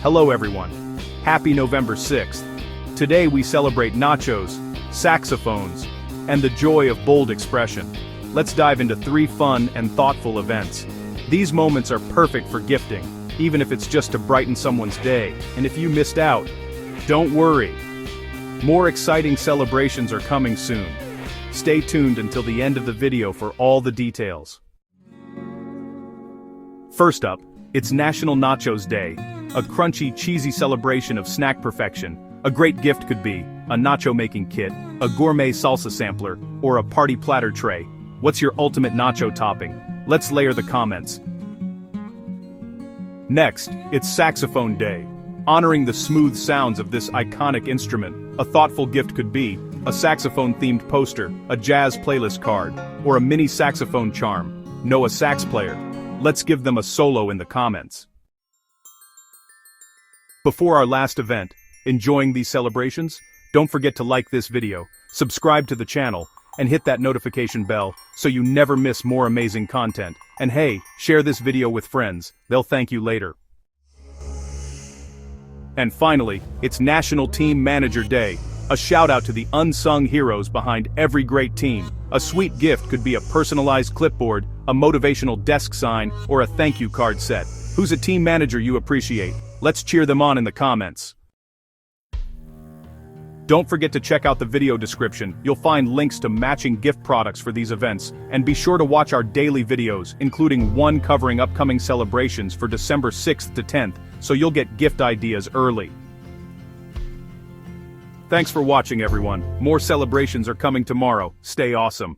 Hello everyone. Happy November 6th. Today we celebrate nachos, saxophones, and the joy of bold expression. Let's dive into 3 fun and thoughtful events. These moments are perfect for gifting, even if it's just to brighten someone's day, and if you missed out, don't worry. More exciting celebrations are coming soon. Stay tuned until the end of the video for all the details. First up, it's National Nachos Day, a crunchy, cheesy celebration of snack perfection. A great gift could be a nacho-making kit, a gourmet salsa sampler, or a party platter tray. What's your ultimate nacho topping? Let's layer the comments. Next, it's Saxophone Day. Honoring the smooth sounds of this iconic instrument, a thoughtful gift could be a saxophone-themed poster, a jazz playlist card, or a mini saxophone charm. Know a sax player? Let's give them a solo in the comments. Before our last event, enjoying these celebrations? Don't forget to like this video, subscribe to the channel, and hit that notification bell so you never miss more amazing content. And hey, share this video with friends, they'll thank you later. And finally, it's National Team Manager Day. A shout out to the unsung heroes behind every great team. A sweet gift could be a personalized clipboard, a motivational desk sign, or a thank you card set. Who's a team manager you appreciate? Let's cheer them on in the comments. Don't forget to check out the video description, you'll find links to matching gift products for these events, and be sure to watch our daily videos, including one covering upcoming celebrations for December 6th to 10th, so you'll get gift ideas early. Thanks for watching everyone, more celebrations are coming tomorrow, stay awesome.